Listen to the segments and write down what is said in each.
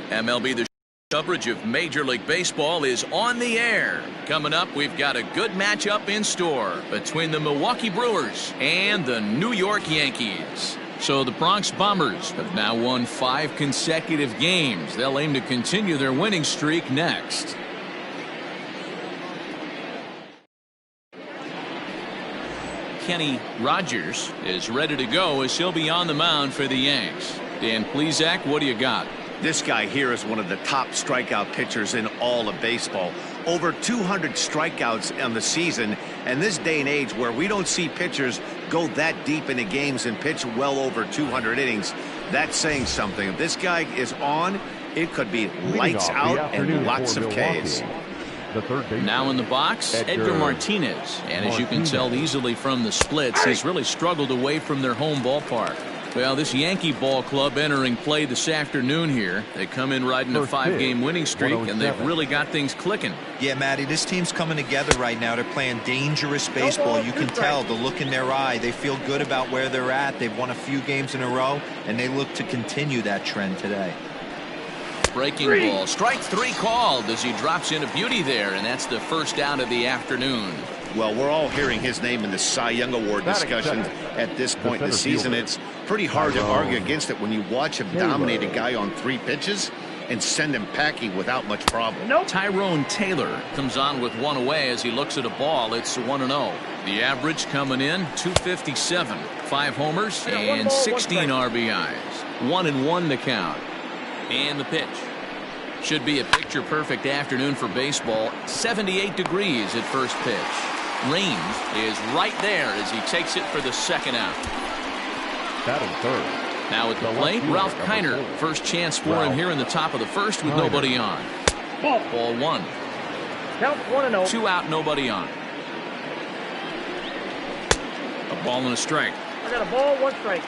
MLB The Show coverage of Major League Baseball is on the air. Coming up, we've got a good matchup in store between the Milwaukee Brewers and the New York Yankees. So the Bronx Bombers have now won 5 consecutive games. They'll aim to continue their winning streak next. Kenny Rogers is ready to go as he'll be on the mound for the Yanks. Dan Plesac, what do you got? This guy here is one of the top strikeout pitchers in all of baseball. Over 200 strikeouts on the season, and this day and age where we don't see pitchers go that deep into games and pitch well over 200 innings, that's saying something. If this guy is on, it could be lights out and lots of Ks. Now in the box, Edgar Martinez. And as you can tell easily from the splits, he's really struggled away from their home ballpark. Well, this Yankee ball club entering play this afternoon here. They come in riding a 5-game winning streak, and they've really got things clicking. Yeah, Matty, this team's coming together right now. They're playing dangerous baseball. You can tell the look in their eye. They feel good about where they're at. They've won a few games in a row, and they look to continue that trend today. Breaking ball. Strike 3 called as he drops in a beauty there, and that's the first out of the afternoon. Well, we're all hearing his name in the Cy Young Award discussion at this point in the season. It's pretty hard to argue against it when you watch him dominate a guy on 3 pitches and send him packing without much problem. Tyrone Taylor comes on with 1 away as he looks at a ball. It's 1-0. The average coming in 257, 5 homers and 16 RBIs. 1-1 the count. And the pitch. Should be a picture-perfect afternoon for baseball. 78 degrees at first pitch. Raines is right there as he takes it for the second out. Batting third. Now at the plate, Ralph Kiner. First chance for him here in the top of the first with nobody on. Ball 1. Count 1-0. 2 out, nobody on. A ball and a strike. I got a ball, 1 strike.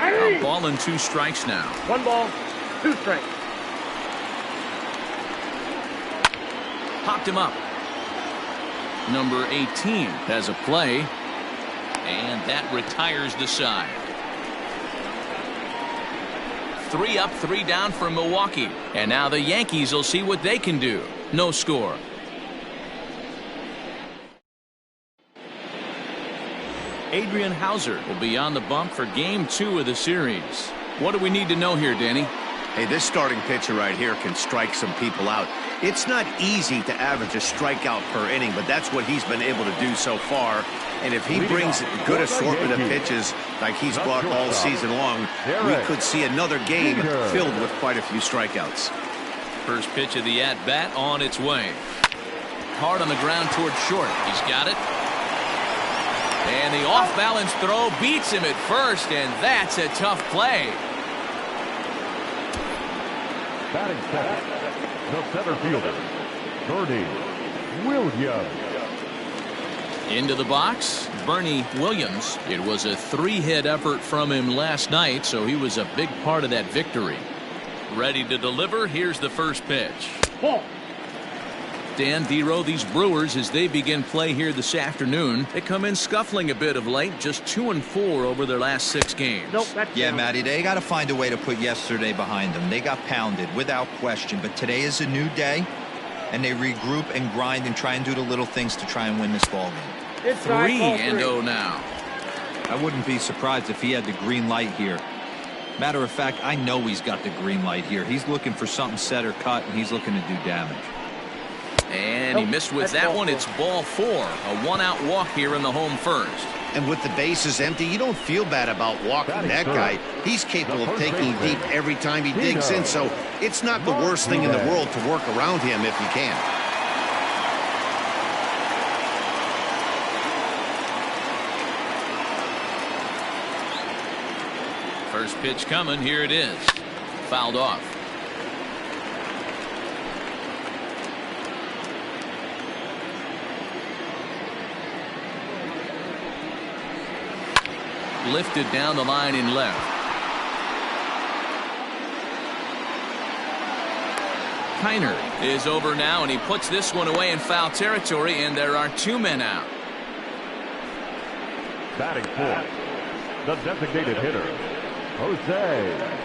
A ball and 2 strikes now. 1 ball, 2 strikes. Popped him up. Number 18 has a play, and that retires the side. 3 up, 3 down for Milwaukee, and now the Yankees will see what they can do. No score. Adrian Hauser will be on the bump for game 2 of the series. What do we need to know here, Danny? Hey, this starting pitcher right here can strike some people out. It's not easy to average a strikeout per inning, but that's what he's been able to do so far. And if he brings a good assortment of pitches like he's brought all season long, we could see another game filled with quite a few strikeouts. First pitch of the at-bat on its way. Hard on the ground toward short. He's got it. And the off-balance throw beats him at first, and that's a tough play. Batting second, the center fielder, Bernie Williams. Into the box, Bernie Williams. It was a 3-hit effort from him last night, so he was a big part of that victory. Ready to deliver. Here's the first pitch. Ball. Dan Dero, these Brewers, as they begin play here this afternoon, they come in scuffling a bit of late, just 2-4 over their last 6 games. Nope, that's yeah, Matty, they got to find a way to put yesterday behind them. They got pounded without question, but today is a new day, and they regroup and grind and try and do the little things to try and win this ball game. 3-0 now. I wouldn't be surprised if he had the green light here. Matter of fact, I know he's got the green light here. He's looking for something set or cut, and he's looking to do damage. And he missed with that one. It's ball 4. A 1-out walk here in the home first. And with the bases empty, you don't feel bad about walking that guy. He's capable of taking deep every time he digs in, so it's not the worst thing in the world to work around him if you can. First pitch coming. Here it is. Fouled off. Lifted down the line in left. Kiner is over now, and he puts this one away in foul territory, and there are 2 men out. Batting fourth, the designated hitter, Jose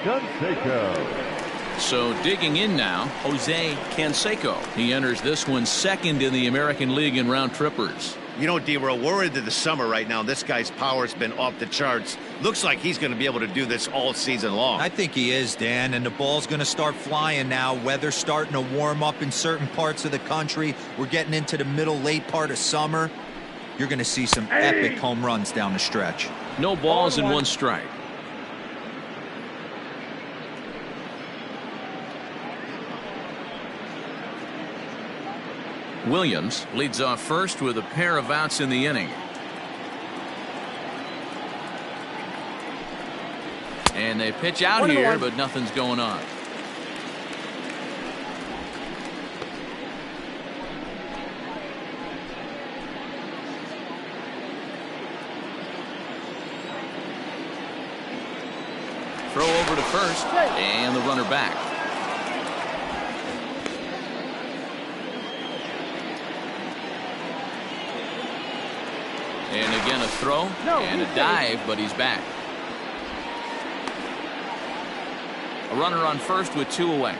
Canseco. So digging in now, Jose Canseco. He enters this one second in the American League in round trippers. You know, D-Row, we're into the summer right now. This guy's power's been off the charts. Looks like he's going to be able to do this all season long. I think he is, Dan, and the ball's going to start flying now. Weather's starting to warm up in certain parts of the country. We're getting into the late part of summer. You're going to see some epic home runs down the stretch. No balls and 1 strike. Williams leads off first with a pair of outs in the inning. And they pitch out here, but nothing's going on. Throw over to first, and the runner back. And again a throw and a dive, but he's back. A runner on first with 2 away.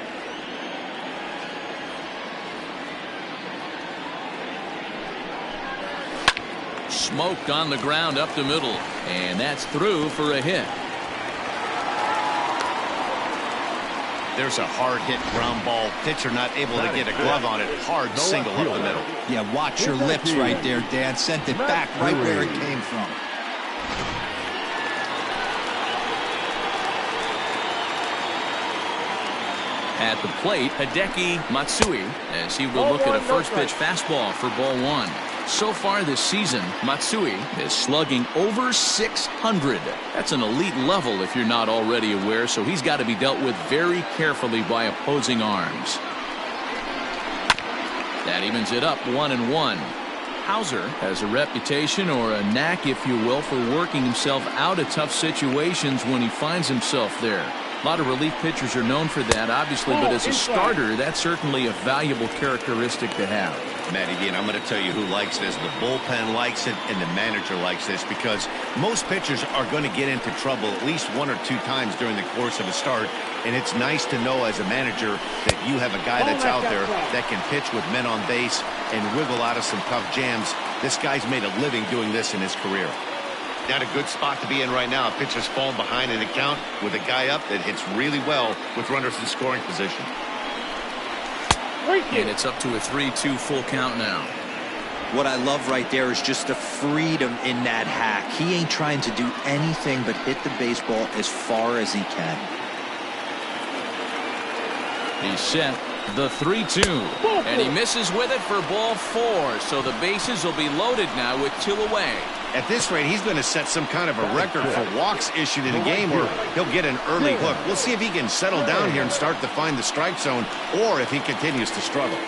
Smoked on the ground up the middle, and that's through for a hit. There's a hard hit ground ball. Pitcher not able to get a glove on it. Hard single up the middle. Yeah, watch your lips right there, Dan. Sent it back right where it came from. At the plate, Hideki Matsui, as he will look at a first pitch fastball for ball 1. So far this season, Matsui is slugging over 600. That's an elite level if you're not already aware, so he's got to be dealt with very carefully by opposing arms. That evens it up 1-1. Hauser has a reputation, or a knack if you will, for working himself out of tough situations when he finds himself there. A lot of relief pitchers are known for that, obviously, but as a starter, that's certainly a valuable characteristic to have. Matt, again, I'm going to tell you who likes this. The bullpen likes it, and the manager likes this, because most pitchers are going to get into trouble at least 1 or 2 times during the course of a start, and it's nice to know as a manager that you have a guy that's out there that can pitch with men on base and wiggle out of some tough jams. This guy's made a living doing this in his career. Not a good spot to be in right now. Pitcher's falling behind in the count with a guy up that hits really well with runners in scoring position. And it's up to a 3-2 full count now. What I love right there is just the freedom in that hack. He ain't trying to do anything but hit the baseball as far as he can. He's set the 3-2. And he misses with it for ball 4. So the bases will be loaded now with 2 away. At this rate, he's going to set some kind of a record for walks issued in a game where he'll get an early hook. We'll see if he can settle down here and start to find the strike zone, or if he continues to struggle.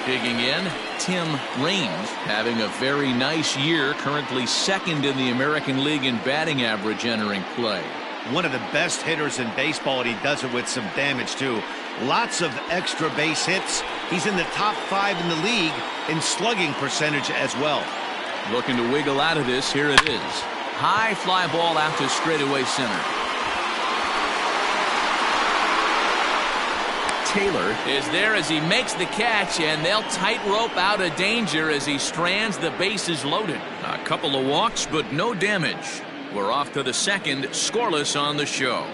Digging in, Tim Raines having a very nice year, currently second in the American League in batting average entering play. One of the best hitters in baseball, and he does it with some damage too. Lots of extra base hits. He's in the top 5 in the league in slugging percentage as well. Looking to wiggle out of this. Here it is. High fly ball out to straightaway center. Taylor is there as he makes the catch, and they'll tightrope out of danger as he strands the bases loaded. A couple of walks, but no damage. We're off to the second, scoreless on the show.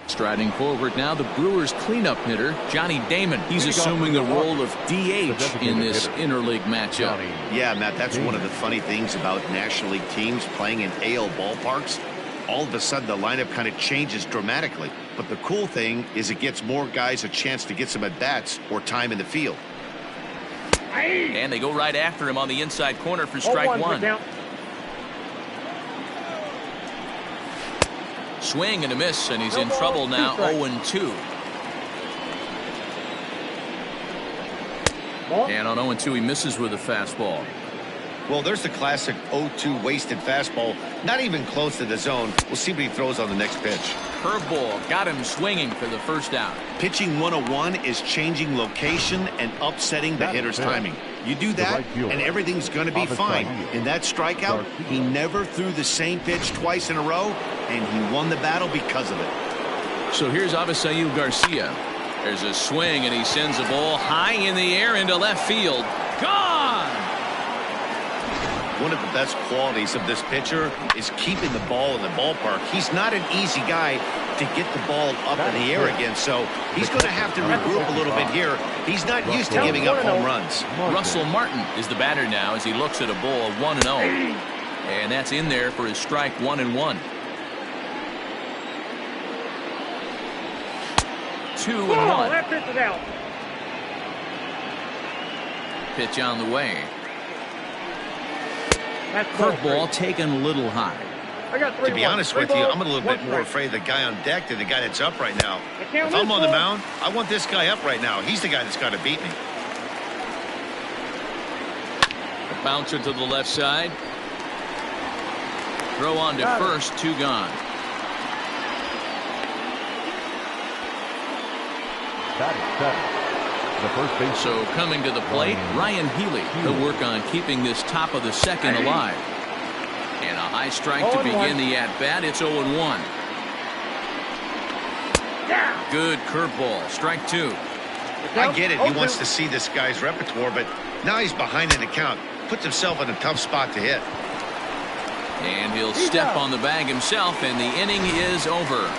Striding forward now, the Brewers cleanup hitter, Johnny Damon. He's assuming the role of DH in this interleague matchup. Yeah, Matt, that's one of the funny things about National League teams playing in AL ballparks. All of a sudden, the lineup kind of changes dramatically. But the cool thing is it gets more guys a chance to get some at-bats or time in the field. And they go right after him on the inside corner for strike 1. Swing and a miss, and he's in trouble now. 0-2. And on 0-2, he misses with a fastball. Well, there's the classic 0-2 wasted fastball. Not even close to the zone. We'll see what he throws on the next pitch. Curveball got him swinging for the first out. Pitching 101 is changing location and upsetting the hitter's timing. You do that, and everything's going to be fine. In that strikeout, he never threw the same pitch twice in a row, and he won the battle because of it. So here's Avisail Garcia. There's a swing, and he sends a ball high in the air into left field. Gone! One of the best qualities of this pitcher is keeping the ball in the ballpark. He's not an easy guy to get the ball up in the air again, so he's going to have to regroup a little bit here. He's not used to giving up home runs. Russell Martin is the batter now as he looks at a ball 1-0. And that's in there for his strike 1-1. 2-1. That pitch is out. Pitch on the way. That's Curveball taken a little high. I got 3 To be honest with you, I'm a little bit more afraid of the guy on deck than the guy that's up right now. If I'm on the mound, I want this guy up right now. He's the guy that's got to beat me. A bouncer to the left side. Throw on to first, 2 gone. The first base. So coming to the plate, Ryan Healy. He'll work on keeping this top of the second alive. And a high strike to begin the at-bat. It's 0-1. Good curveball. Strike 2. I get it. He wants to see this guy's repertoire, but now he's behind in the count. Puts himself in a tough spot to hit. And he'll step on the bag himself, and the inning is over.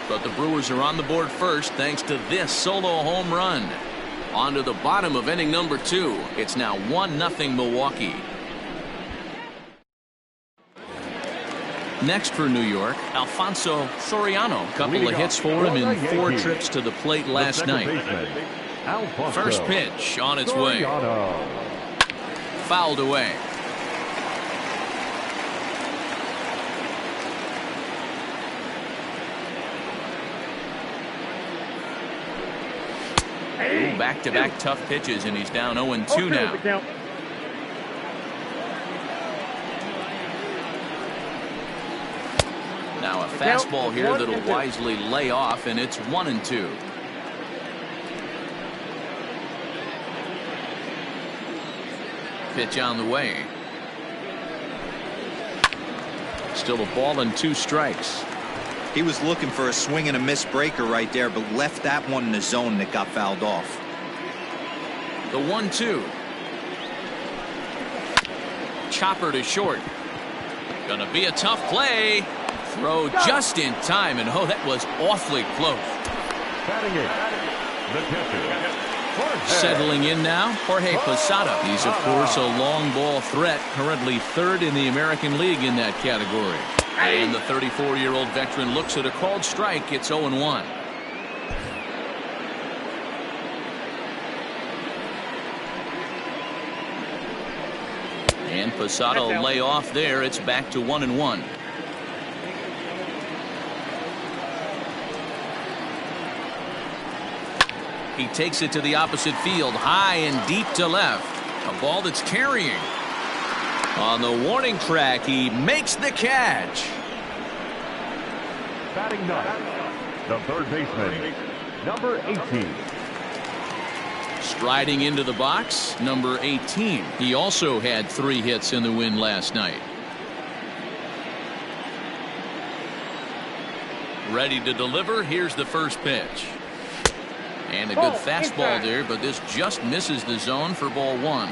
But the Brewers are on the board first thanks to this solo home run. On to the bottom of inning number 2. It's now 1-0 Milwaukee. Next for New York, Alfonso Soriano. Couple of hits for him in 4 trips to the plate last night. First pitch on its way. Fouled away. Back-to-back tough pitches, and he's down 0-2 now. Now a fastball here that'll wisely lay off, and it's 1-2. Pitch on the way. Still a ball and 2 strikes. He was looking for a swing and a miss breaker right there, but left that one in the zone that got fouled off. The 1-2. Chopper to short. Gonna be a tough play. Throw just in time, and oh, that was awfully close. Batting it, the catcher, Settling in now, Jorge Posada. He's, of course, a long ball threat, currently 3rd in the American League in that category. And the 34-year-old veteran looks at a called strike. It's 0-1. And Posada will lay off there. It's back to 1-1. He takes it to the opposite field, high and deep to left. A ball that's carrying. On the warning track, he makes the catch. batting ninth, the third baseman, number 18. Striding into the box, number 18. He also had 3 hits in the win last night. Ready to deliver. Here's the first pitch. And a good fastball there, but this just misses the zone for ball 1.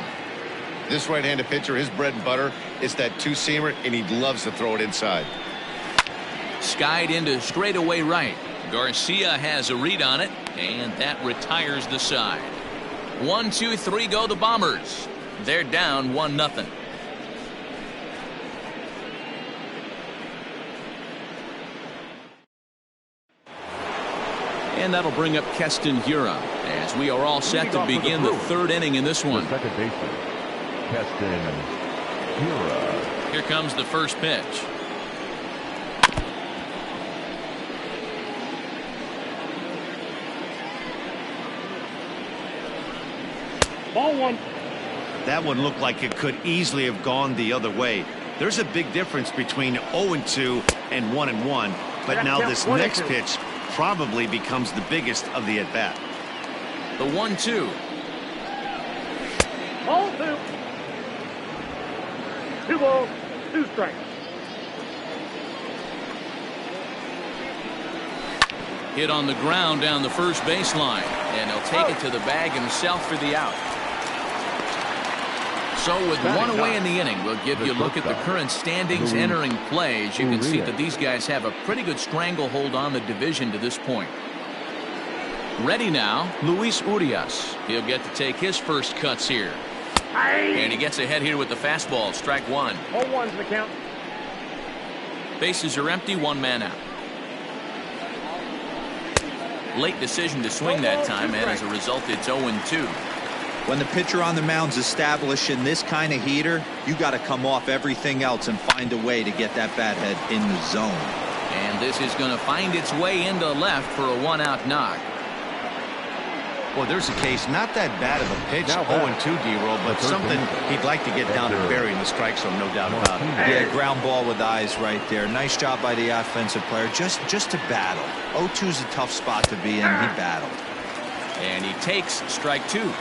This right-handed pitcher, his bread and butter is that 2-seamer, and he loves to throw it inside. Skied into straightaway right. Garcia has a read on it, and that retires the side. 1, 2, 3 go the Bombers. They're down 1-0. And that'll bring up Keston Hiura as we are all set to begin the 3rd inning in this one. Second baseman, Keston Hiura. Here comes the first pitch. Ball 1. That one looked like it could easily have gone the other way. There's a big difference between 0-2 and 1-1, but now this next pitch probably becomes the biggest of the at-bat. The 1-2. Ball 2. 2 balls, 2 strikes. Hit on the ground down the first baseline, and he'll take it to the bag himself for the out. So with one away in the inning, we'll give you a look at the current standings entering play. As you can see that these guys have a pretty good stranglehold on the division to this point. Ready now, Luis Urias. He'll get to take his first cuts here. And he gets ahead here with the fastball. Strike one. 0-1's the count. Bases are empty, one man out. Late decision to swing that time, and as a result, it's 0-2. When the pitcher on the mound's establishing this kind of heater, you got to come off everything else and find a way to get that bat head in the zone. And this is going to find its way into left for a one-out knock. Well, there's a case, not that bad of a pitch, 0-2 D-roll, but something he'd like to get down and bury in the strike zone, no doubt about it. Yeah, ground ball with eyes right there. Nice job by the offensive player, just to battle. 0-2's a tough spot to be in. He battled. And he takes strike two.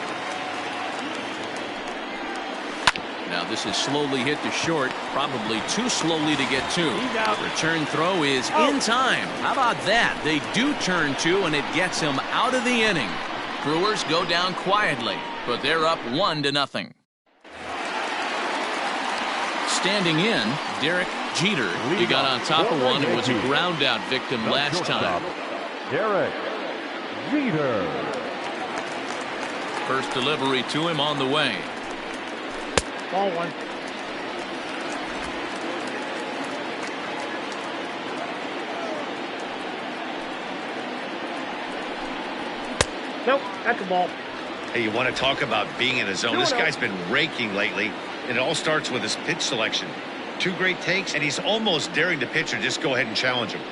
Now this is slowly hit to short, probably too slowly to get to. Return throw is in time. How about that? They do turn two, and it gets him out of the inning. Brewers go down quietly, but they're up 1-0. Standing in, Derek Jeter. He got on top of one and was a ground out victim last time. Derek Jeter. First delivery to him on the way. Ball 1. Nope, that's a ball. Hey, you want to talk about being in a zone? This guy's been raking lately, and it all starts with his pitch selection. 2 great takes, and he's almost daring the pitcher just go ahead and challenge him.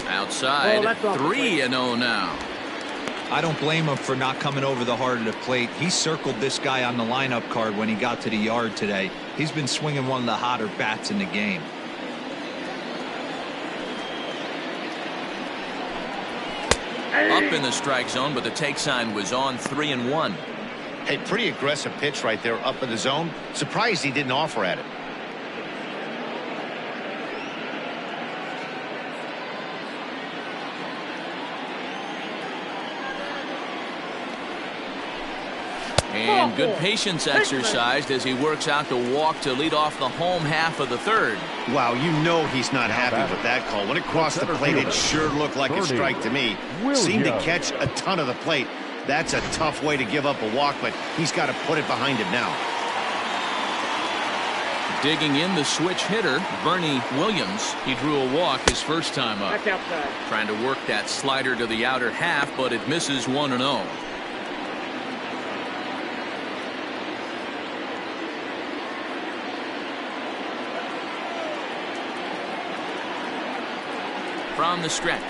Outside, 3-0 now. I don't blame him for not coming over the heart of the plate. He circled this guy on the lineup card when he got to the yard today. He's been swinging one of the hotter bats in the game. Up in the strike zone, but the take sign was on 3-1. Hey, pretty aggressive pitch right there up in the zone. Surprised he didn't offer at it. And good patience exercised as he works out the walk to lead off the home half of the third. Wow, you know he's not happy with that call. When it crossed the plate, it sure looked like a strike to me. Seemed to catch a ton of the plate. That's a tough way to give up a walk, but he's got to put it behind him now. Digging in the switch hitter, Bernie Williams. He drew a walk his first time up. That's outside. Trying to work that slider to the outer half, but it misses 1-0. From the stretch.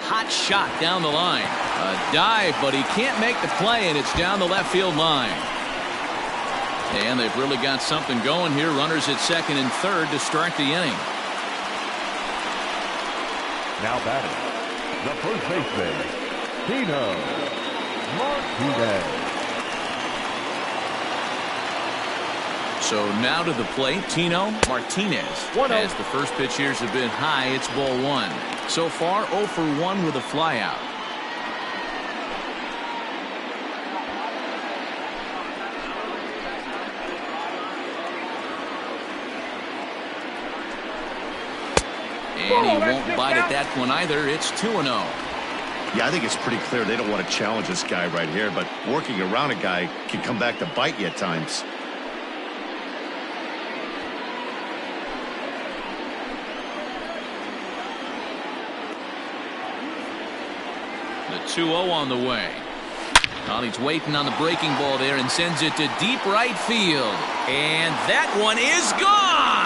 Hot shot down the line. A dive, but he can't make the play, and it's down the left field line. And they've really got something going here. Runners at second and third to start the inning. Now batting, the first baseman, Tino Martinez. So now to the plate, Tino Martinez. As the first pitch here's a bit high, it's ball 1. So far, 0 for 1 with a flyout. And he won't bite at that one either. It's 2-0. Yeah, I think it's pretty clear they don't want to challenge this guy right here, but working around a guy can come back to bite you at times. The 2-0 on the way. Well, he's waiting on the breaking ball there and sends it to deep right field. And that one is gone!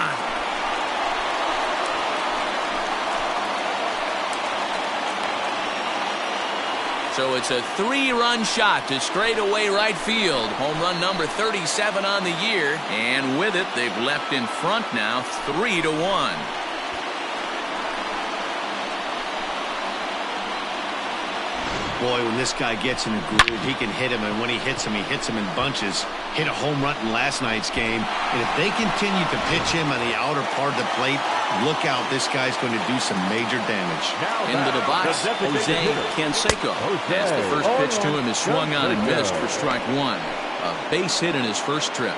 So it's a 3-run shot to straightaway right field. Home run number 37 on the year. And with it, they've leapt in front now 3-1. Boy, when this guy gets in a groove, he can hit him, and when he hits him in bunches. Hit a home run in last night's game, and if they continue to pitch him on the outer part of the plate, look out, this guy's going to do some major damage. Into the box, Jose Canseco. That's the first pitch to him is swung on and missed for strike one. A base hit in his first trip.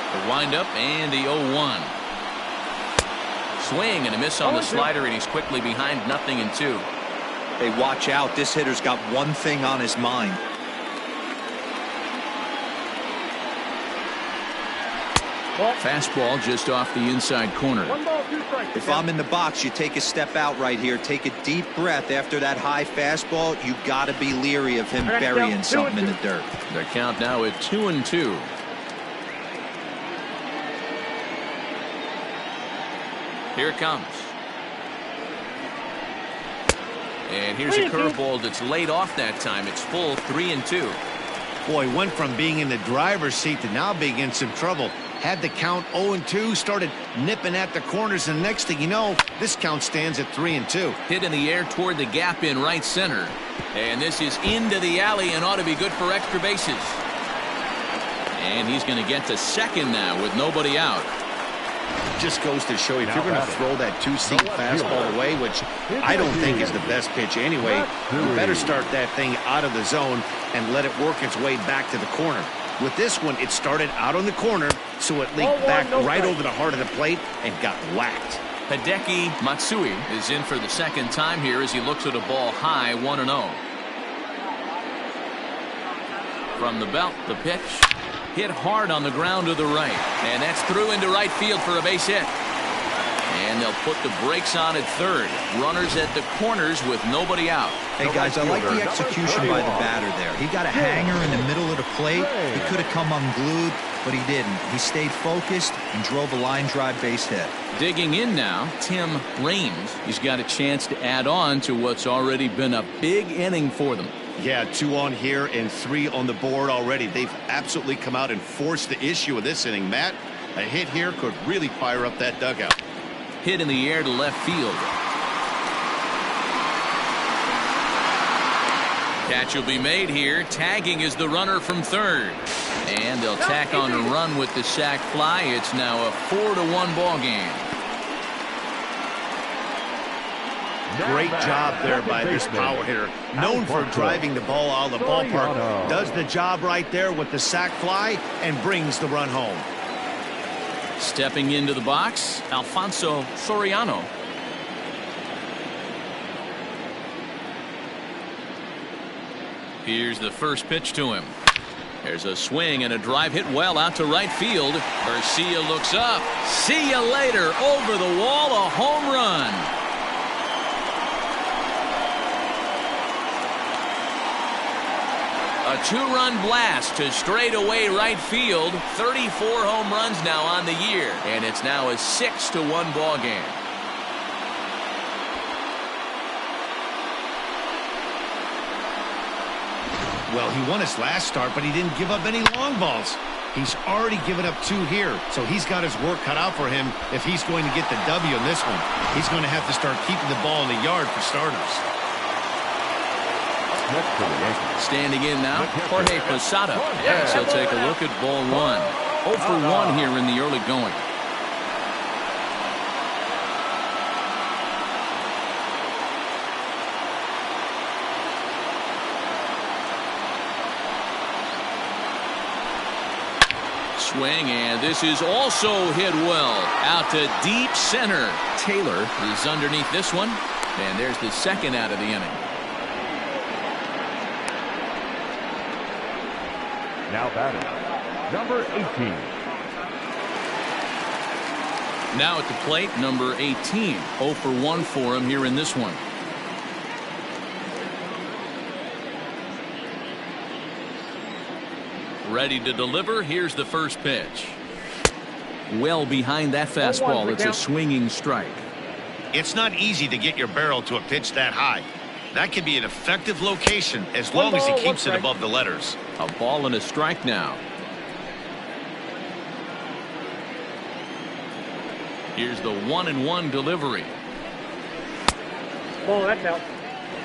The windup and the 0-1. Swing and a miss on the slider, and he's quickly behind 0-2. Hey, watch out. This hitter's got one thing on his mind. Fastball just off the inside corner. 1 ball, 2 strikes. If I'm in the box, you take a step out right here. Take a deep breath after that high fastball. You got to be leery of him burying something in the dirt. The count now at 2-2. Here it comes. And here's a curveball that's laid off that time. It's full 3-2. Boy, went from being in the driver's seat to now being in some trouble. Had the count 0-2, started nipping at the corners, and next thing you know, this count stands at 3-2. Hit in the air toward the gap in right center. And this is into the alley and ought to be good for extra bases. And he's going to get to second now with nobody out. Just goes to show you, if you're going to throw that two-seam fastball away, which I don't think is the best pitch anyway, you better start that thing out of the zone and let it work its way back to the corner. With this one, it started out on the corner, so it leaked back right over the heart of the plate and got whacked. Hideki Matsui is in for the second time here as he looks at a ball high, 1-0. From the belt, the pitch. Hit hard on the ground to the right. And that's through into right field for a base hit. And they'll put the brakes on at third. Runners at the corners with nobody out. Hey, guys, I like the execution by the batter there. He got a hanger in the middle of the plate. He could have come unglued, but he didn't. He stayed focused and drove a line drive base hit. Digging in now, Tim Raines. He's got a chance to add on to what's already been a big inning for them. Yeah, 2 on here and 3 on the board already. They've absolutely come out and forced the issue of this inning. Matt, a hit here could really fire up that dugout. Hit in the air to left field. Catch will be made here. Tagging is the runner from third. And they'll tack on a run with the sac fly. It's now a 4-1 ball game. Great job there by this power hitter. Known for driving the ball out of the ballpark. Does the job right there with the sac fly and brings the run home. Stepping into the box, Alfonso Soriano. Here's the first pitch to him. There's a swing and a drive hit well out to right field. Garcia looks up. See you later. Over the wall, a home run. A 2-run blast to straightaway right field. 34 home runs now on the year. And it's now a 6-1 ball game. Well, he won his last start, but he didn't give up any long balls. He's already given up 2 here, so he's got his work cut out for him if he's going to get the W in this one. He's going to have to start keeping the ball in the yard for starters. Standing in now, Jorge Posada. Yes, he'll take a look at ball 1. 0 for 1 here in the early going. Swing, and this is also hit well out to deep center. Taylor is underneath this one, and there's the second out of the inning. Now batting, number 18. Now at the plate, number 18. 0 for 1 for him here in this one. Ready to deliver. Here's the first pitch. well behind that fastball. It's a swinging strike. It's not easy to get your barrel to a pitch that high. That can be an effective location as long as he keeps it above the letters. A ball and a strike now. Here's the 1-1 delivery. Ball, that's out.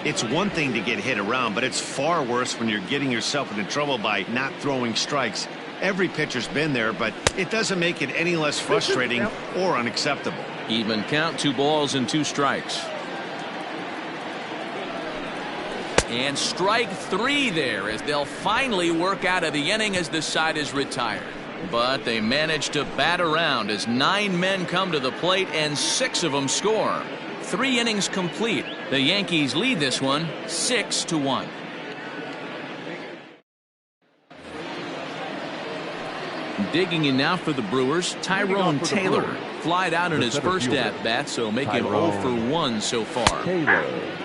It's one thing to get hit around, but it's far worse when you're getting yourself into trouble by not throwing strikes. Every pitcher's been there, but it doesn't make it any less frustrating or unacceptable. Even count, 2 balls and 2 strikes. And strike 3 there as they'll finally work out of the inning as the side is retired. But they manage to bat around as 9 men come to the plate and 6 of them score. 3 innings complete. The Yankees lead this one 6-1. Digging in now for the Brewers, Tyrone Taylor. Flied out in his first at-bat, so make him 0 for 1 so far.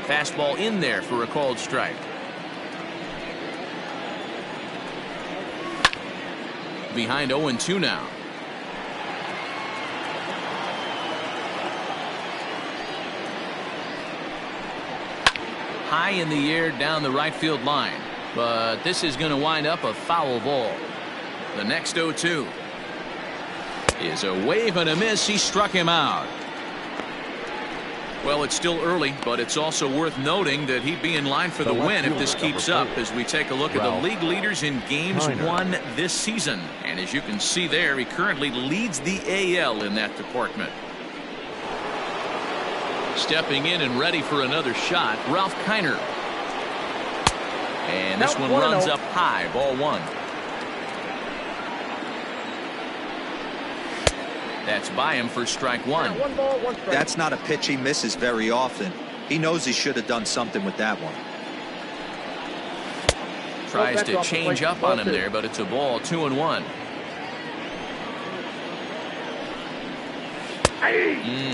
Fastball in there for a called strike. Behind 0-2 now. High in the air down the right field line, but this is going to wind up a foul ball. The next 0-2 is a wave and a miss. He struck him out. Well, it's still early, but it's also worth noting that he'd be in line for the win if this keeps up as we take a look at the league leaders in games won this season. And as you can see there, he currently leads the AL in that department. Stepping in and ready for another shot, Ralph Kiner. And this one runs up high, ball 1. That's by him for strike 1. Yeah, 1 ball, 1 strike. That's not a pitch he misses very often. He knows he should have done something with that one. Tries to change up on him there, but it's a ball. 2-1.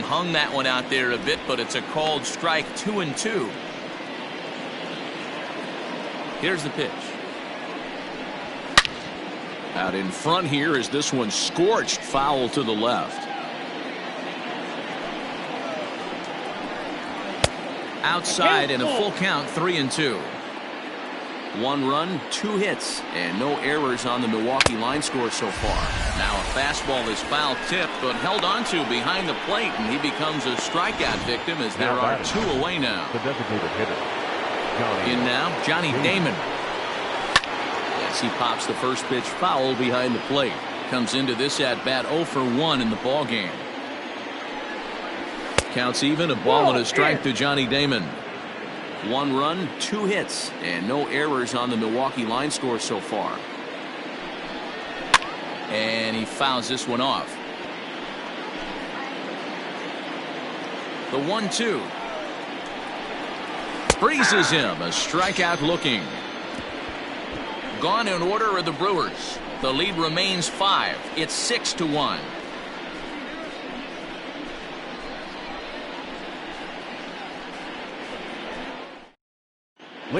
Hung that one out there a bit, but it's a called strike. 2-2. Here's the pitch. Out in front here is this one scorched foul to the left. Outside and a full count. 3-2. 1 run, 2 hits, and no errors on the Milwaukee line score so far. Now a fastball is foul tipped, but held onto behind the plate, and he becomes a strikeout victim as there are 2 away now. The designated hitter. In now, Johnny Damon. Yes, he pops the first pitch foul behind the plate. Comes into this at bat 0 for 1 in the ball game. Counts even, a ball and a strike to Johnny Damon. 1 run, 2 hits, and no errors on the Milwaukee line score so far. And he fouls this one off. The 1-2. Freezes him, a strikeout looking. Gone in order are the Brewers. The lead remains 5. It's 6-1.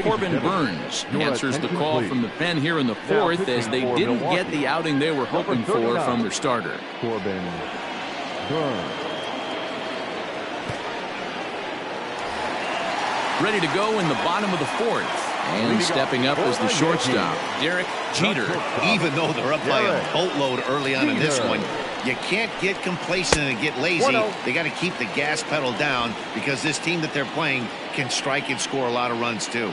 Corbin Burns answers the call from the pen here in the 4th as they didn't get the outing they were hoping for from their starter. Corbin Burns. Ready to go in the bottom of the 4th. And stepping up as the shortstop, Derek Jeter. Even though they're up by a boatload early on in this one, you can't get complacent and get lazy. They got to keep the gas pedal down because this team that they're playing can strike and score a lot of runs too.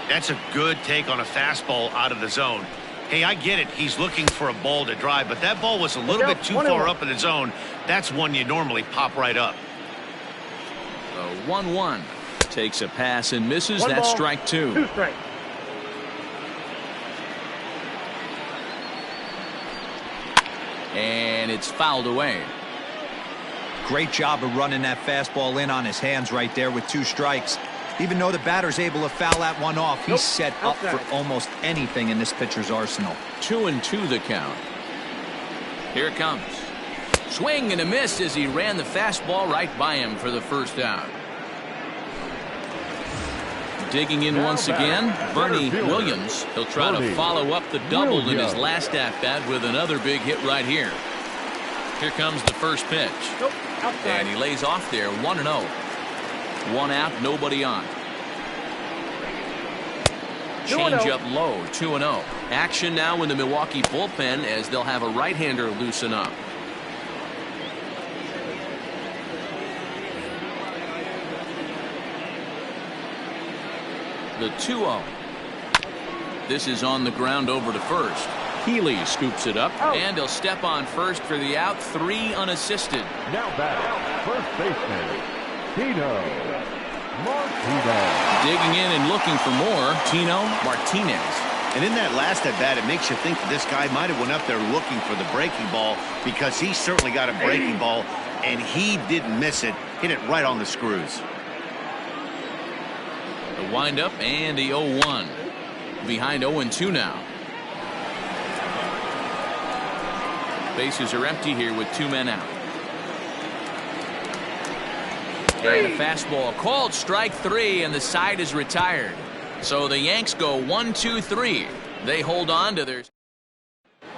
That's a good take on a fastball out of the zone. Hey, I get it. He's looking for a ball to drive, but that ball was a little bit too far up in the zone. That's one you normally pop right up. The 1-1. Takes a pass and misses. That's strike 2. 2 strikes. And it's fouled away. Great job of running that fastball in on his hands right there with 2 strikes. Even though the batter's able to foul that one off, he's set up for almost anything in this pitcher's arsenal. 2-2 the count. Here it comes. Swing and a miss as he ran the fastball right by him for the first out. Digging in once again, Bernie Williams. He'll try to follow up the double in his last at-bat with another big hit right here. Here comes the first pitch. Nope. Outside. And he lays off there, 1-0. One out, nobody on. Change up low, 2-0. Action now in the Milwaukee bullpen as they'll have a right-hander loosen up. The 2-0. This is on the ground over to first. Healy scoops it up, and he'll step on first for the out, 3 unassisted. Now back, first baseman, Tino Martinez. Digging in and looking for more, Tino Martinez. And in that last at bat, it makes you think that this guy might have went up there looking for the breaking ball, because he certainly got a breaking ball, and he didn't miss it. Hit it right on the screws. The windup and the 0-1. Behind 0-2 now. Bases are empty here with 2 men out. And a fastball called strike 3, and the side is retired. So the Yanks go 1-2-3. They hold on to theirs.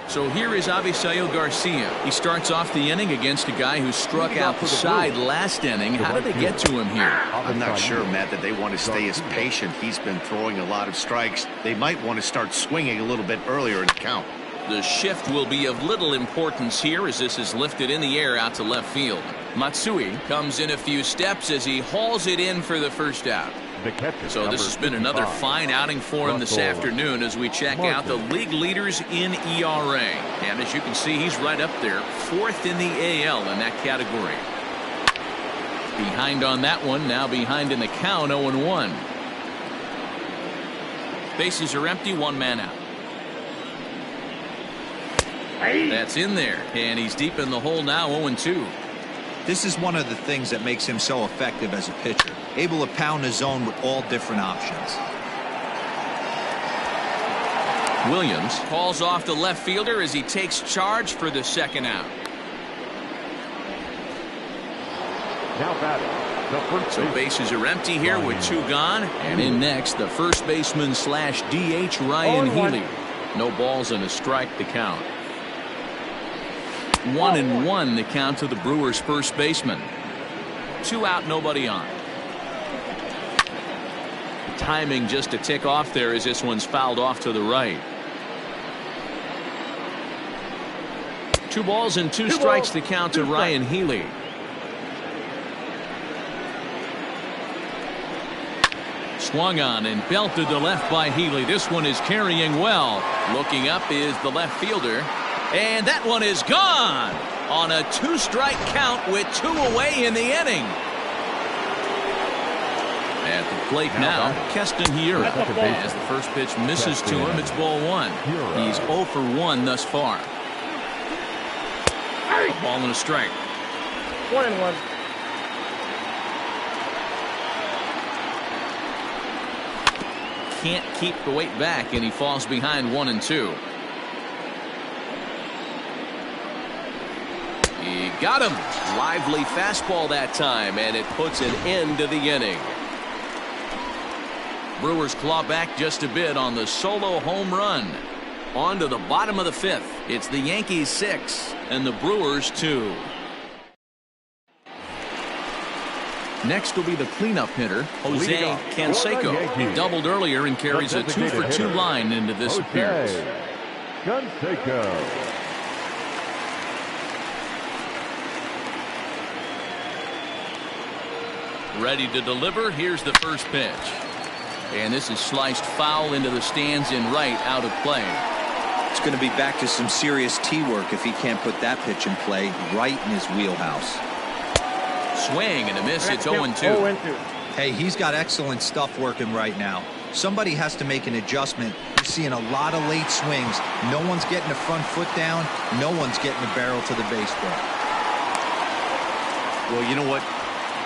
So here is Avisail Garcia. He starts off the inning against a guy who struck out the side last inning. How did they get to him here? I'm not sure, Matt, that they want to stay as patient. He's been throwing a lot of strikes. They might want to start swinging a little bit earlier in the count. The shift will be of little importance here as this is lifted in the air out to left field. Matsui comes in a few steps as he hauls it in for the first out. So this has been another fine outing for him this afternoon as we check out the league leaders in ERA. And as you can see, he's right up there, 4th in the AL in that category. Behind on that one, now behind in the count, 0-1. Bases are empty, 1 man out. That's in there, and he's deep in the hole now, 0-2. This is one of the things that makes him so effective as a pitcher, able to pound his zone with all different options. Williams calls off the left fielder as he takes charge for the second out. Now batting, the first So bases are empty here with 2 gone, and in next the first baseman / DH Ryan Healy. No balls and a strike to count. 1-1 the count to the Brewers first baseman. 2 out, nobody on. Timing just a tick off there as this one's fouled off to the right. 2 balls and 2 strikes to count to Ryan Healy. Swung on and belted to left by Healy. This one is carrying well. Looking up is the left fielder. And that one is gone on a 2-strike count with 2 away in the inning. At the plate now, Keston Hiura. As the first pitch misses to him, it's ball 1. He's 0 for 1 thus far. A ball and a strike. 1-1. Can't keep the weight back, and he falls behind 1-2. He got him. Lively fastball that time, and it puts an end to the inning. Brewers claw back just a bit on the solo home run. On to the bottom of the 5th. It's the Yankees 6 and the Brewers 2. Next will be the cleanup hitter, Jose Canseco. He doubled earlier and carries a 2 for 2 line into this appearance. Canseco. Ready to deliver. Here's the first pitch. And this is sliced foul into the stands in right, out of play. It's going to be back to some serious tee work if he can't put that pitch in play right in his wheelhouse. Swing and a miss. It's 0-2. 0-2. Hey, he's got excellent stuff working right now. Somebody has to make an adjustment. You're seeing a lot of late swings. No one's getting the front foot down. No one's getting the barrel to the baseball. Well, you know what?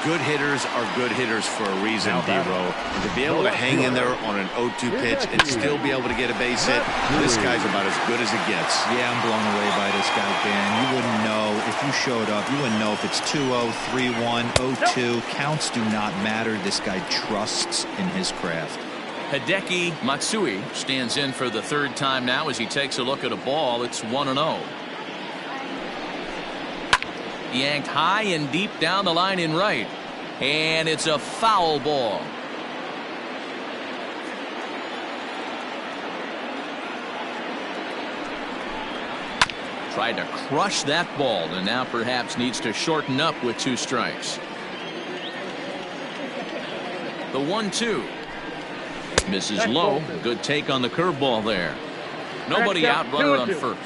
Good hitters are good hitters for a reason, D-Row. And to be able to hang in there on an 0-2 pitch and still be able to get a base hit, this guy's about as good as it gets. Yeah, I'm blown away by this guy, Dan. You wouldn't know if you showed up. You wouldn't know if it's 2-0, 3-1, 0-2. Counts do not matter. This guy trusts in his craft. Hideki Matsui stands in for the 3rd time now as he takes a look at a ball. It's 1-0. yanked high and deep down the line in right. And it's a foul ball. Tried to crush that ball and now perhaps needs to shorten up with 2 strikes. The 1-2. Misses low. Good take on the curveball there. Nobody out, runner on first.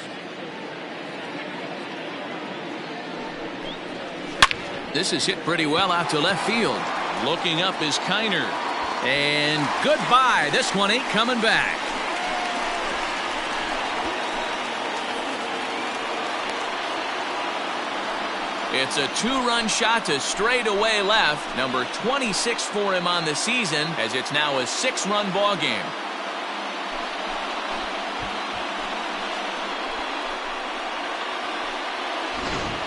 This is hit pretty well out to left field. Looking up is Kiner. And goodbye. This one ain't coming back. It's a 2-run shot to straightaway left. Number 26 for him on the season, as it's now a 6-run ball game.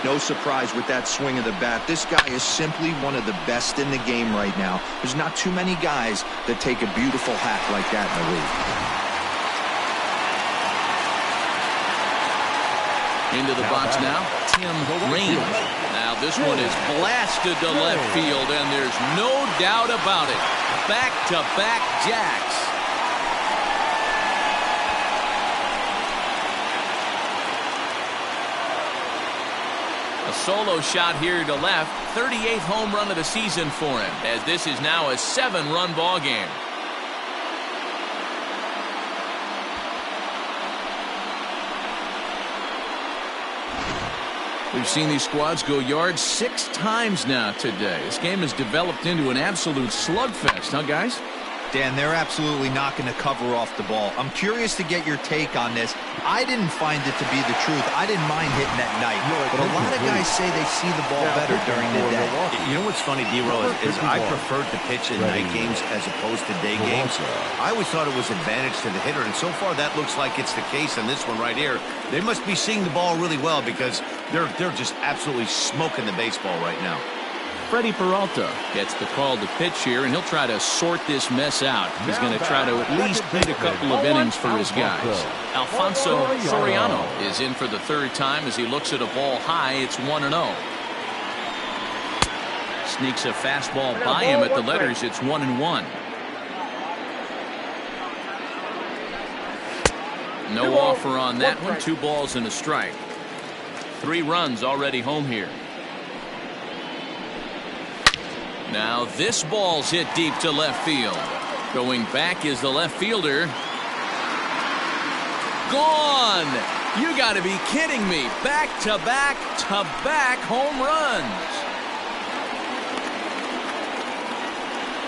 No surprise with that swing of the bat. This guy is simply one of the best in the game right now. There's not too many guys that take a beautiful hack like that in the league. Into the box now, Tim Raines. Now this one is blasted to left field, and there's no doubt about it. Back-to-back jacks. A solo shot here to left. 38th home run of the season for him, as this is now a 7-run ball game. We've seen these squads go yards 6 times now today. This game has developed into an absolute slugfest, huh, guys? Dan, they're absolutely not going to cover off the ball. I'm curious to get your take on this. I didn't find it to be the truth. I didn't mind hitting at night, but a lot of guys say they see the ball better during the day. You know what's funny, D-Roll, is I preferred to pitch in night games as opposed to day games. I always thought it was advantage to the hitter, and so far that looks like it's the case in this one right here. They must be seeing the ball really well because they're just absolutely smoking the baseball right now. Freddie Peralta gets the call to pitch here, and he'll try to sort this mess out. He's going to try to at least beat a couple of innings for his guys. Alfonso Soriano is in for the 3rd time as he looks at a ball high. It's 1-0. Sneaks a fastball by him at the letters. It's 1-1. No offer on that one. 2 balls and a strike. 3 runs already home here. Now this ball's hit deep to left field. Going back is the left fielder. Gone! You got to be kidding me. Back-to-back-to-back home runs.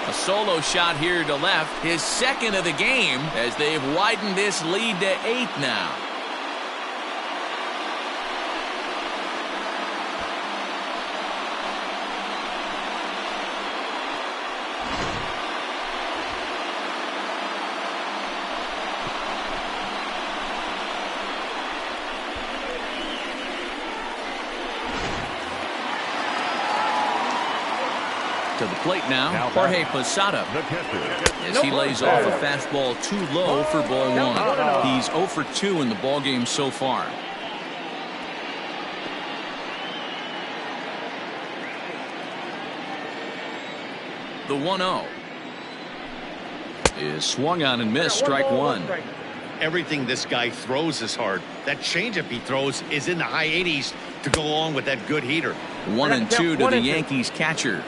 A solo shot here to left. His 2nd of the game as they've widened this lead to 8 now. To the plate now, Jorge Posada, as he lays off a fastball too low for ball 1. He's 0 for 2 in the ball game so far. The 1-0 is swung on and missed. Strike 1. Everything this guy throws is hard. That changeup he throws is in the high 80s to go along with that good heater. 1-2 to the Yankees catcher.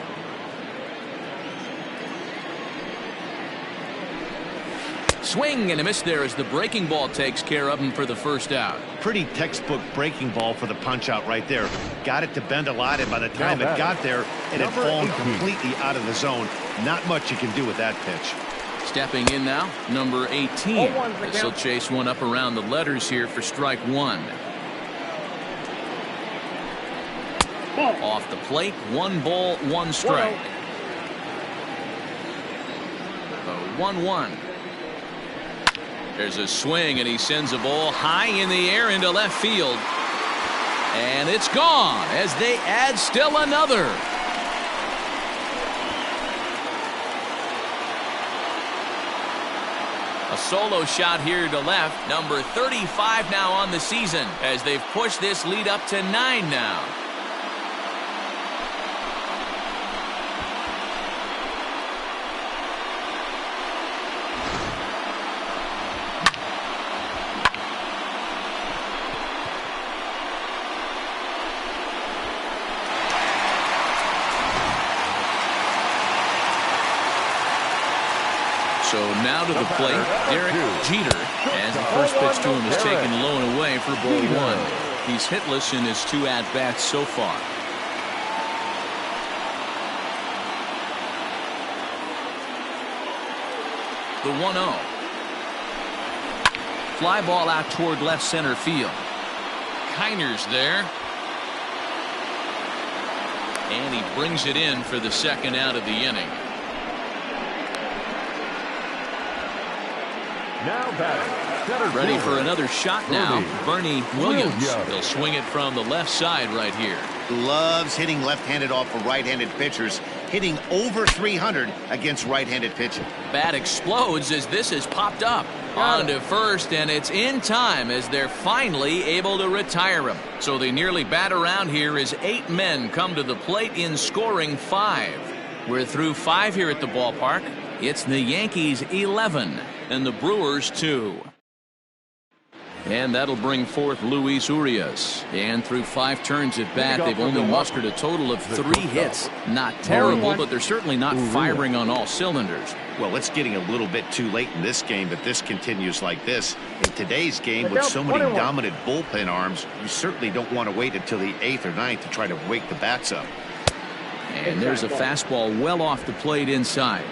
Swing and a miss there as the breaking ball takes care of him for the 1st out. Pretty textbook breaking ball for the punch out right there. Got it to bend a lot, and by the time it got there, it had fallen completely out of the zone. Not much you can do with that pitch. Stepping in now, number 18. This will chase one up around the letters here for strike 1. Off the plate, 1 ball, 1 strike. The 1-1. There's a swing, and he sends a ball high in the air into left field. And it's gone as they add still another. A solo shot here to left. Number 35 now on the season as they've pushed this lead up to 9 now. So now to the plate, Derek Jeter, as the first pitch to him is taken low and away for ball one. He's hitless in his 2 at-bats so far. The 1-0. Fly ball out toward left center field. Kiner's there. And he brings it in for the second out of the inning. Now batting. Ready for another shot now. Bernie Williams. He'll swing it from the left side right here. Loves hitting left-handed off of right-handed pitchers, hitting over 300 against right-handed pitching. Bat explodes as this has popped up. On to first, and it's in time as they're finally able to retire him. So they nearly bat around here as 8 men come to the plate in scoring 5. We're through 5 here at the ballpark. It's the Yankees 11 and the Brewers 2. And that'll bring forth Luis Urias. And through 5 turns at bat, they've only mustered a total of 3 hits. Not terrible, but they're certainly not firing on all cylinders. Well, it's getting a little bit too late in this game, but this continues like this. In today's game, with so many dominant bullpen arms, you certainly don't want to wait until the 8th or 9th to try to wake the bats up. And there's a fastball well off the plate inside.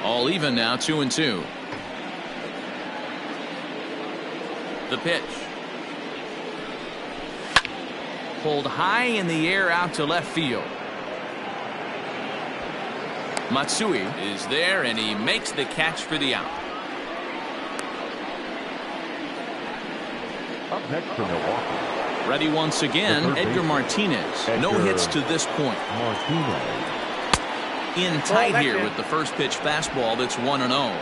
All even now, 2-2. The pitch. Pulled high in the air out to left field. Matsui is there, and he makes the catch for the out. Up next for Milwaukee. Ready once again, Edgar Martinez. No hits to this point. Martinez. In tight here with the first pitch fastball that's 1-0.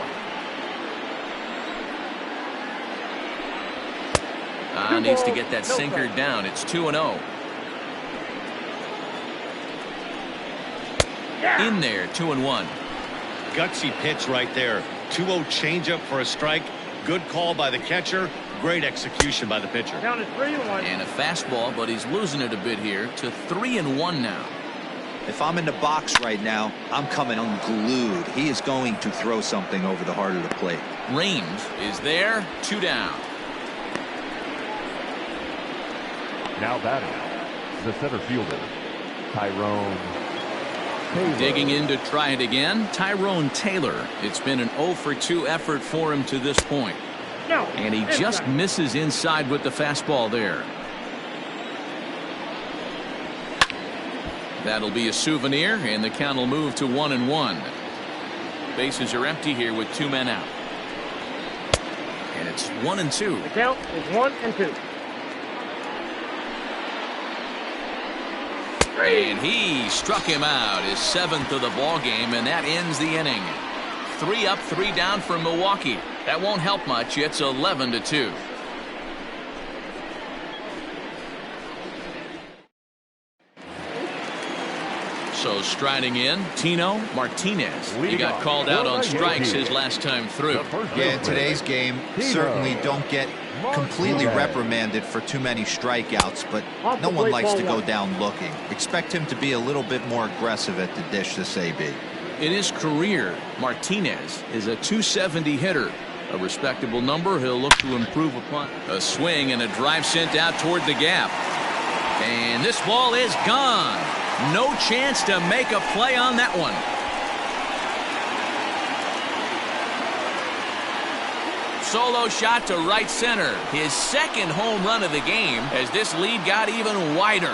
Needs to get that sinker down. It's 2-0. In there, 2-1. Gutsy pitch right there. 2-0 changeup for a strike. Good call by the catcher. Great execution by the pitcher. Down to 3-1. And a fastball, but he's losing it a bit here to 3-1 now. If I'm in the box right now, I'm coming unglued. He is going to throw something over the heart of the plate. Raines is there, 2 down. Now batting. The center fielder, Tyrone Taylor. Digging in to try it again, Tyrone Taylor. It's been an 0-for-2 effort for him to this point. And he just misses inside with the fastball there. That'll be a souvenir, and the count will move to 1-1. Bases are empty here with 2 men out. And it's 1-2. The count is 1-2. And he struck him out, his 7th of the ball game, and that ends the inning. 3 up, 3 down for Milwaukee. That won't help much. It's 11-2. So striding in, Tino Martinez. He got called out on strikes his last time through. Yeah, in today's game, certainly don't get completely reprimanded for too many strikeouts, but no one likes to go down looking. Expect him to be a little bit more aggressive at the dish this AB. In his career, Martinez is a .270 hitter. A respectable number he'll look to improve upon. A swing and a drive sent out toward the gap. And this ball is gone. No chance to make a play on that one. Solo shot to right center. His 2nd home run of the game as this lead got even wider.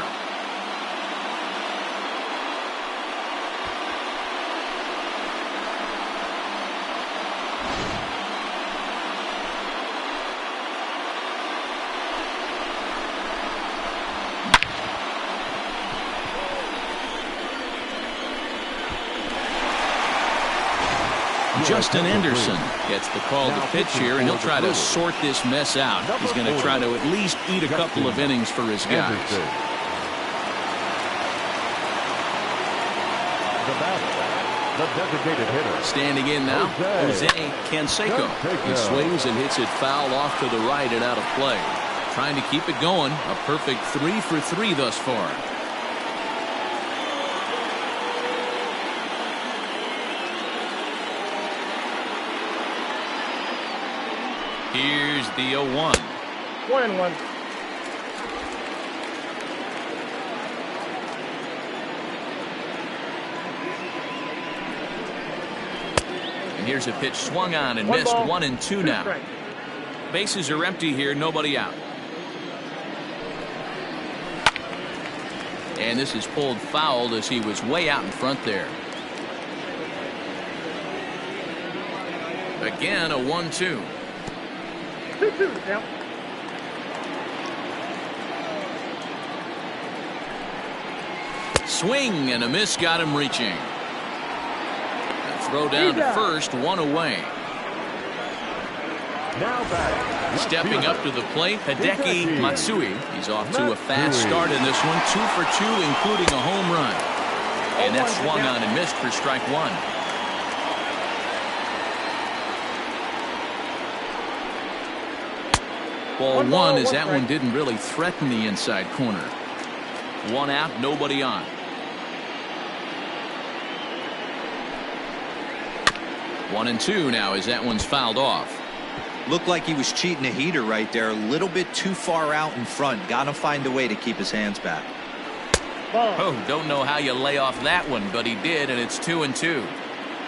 Justin Anderson gets the call to pitch here, and he'll try to sort this mess out. He's going to try to at least eat a couple of innings for his guys. The designated hitter. Standing in now, Jose Canseco. He swings and hits it foul off to the right and out of play. Trying to keep it going. A perfect 3 for 3 thus far. Here's the 0-1. 1-1. And here's a pitch swung on and missed. 1-2 now. Strikes. Bases are empty here, nobody out. And this is pulled foul as he was way out in front there. Again, a 1-2. 2-2. Now. Swing and a miss got him reaching. A throw down to first, one away. Now back. Stepping up to the plate, Hideki Matsui. He's off to a fast start in this one. 2 for 2, including a home run. And that swung on and missed for strike one. Ball one as that one didn't really threaten the inside corner. 1 out, nobody on. One and two now as that one's fouled off. Looked like he was cheating a heater right there. A little bit too far out in front. Got to find a way to keep his hands back. Oh, don't know how you lay off that one, but he did, and it's 2-2.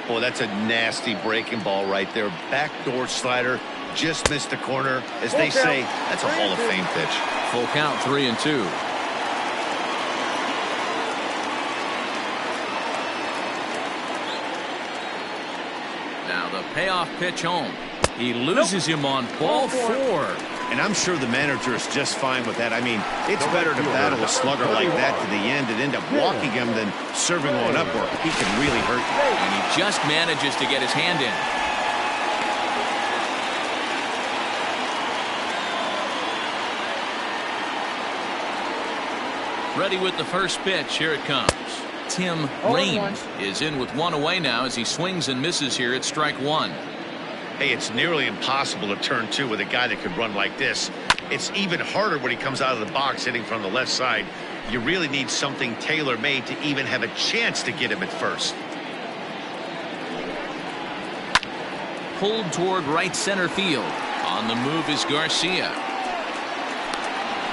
Oh, that's a nasty breaking ball right there. Backdoor slider. Just missed the corner. As they say, that's a Hall of Fame pitch. Full count, 3-2. Now the payoff pitch home. He loses him on ball 4. And I'm sure the manager is just fine with that. I mean, it's better to battle a slugger like that to the end and end up walking him than serving one up where he can really hurt you. And he just manages to get his hand in. Ready with the first pitch. Here it comes. Tim Raines is in with 1 away now as he swings and misses here at strike 1. Hey, it's nearly impossible to turn 2 with a guy that could run like this. It's even harder when he comes out of the box hitting from the left side. You really need something tailor-made to even have a chance to get him at first. Pulled toward right center field. On the move is Garcia.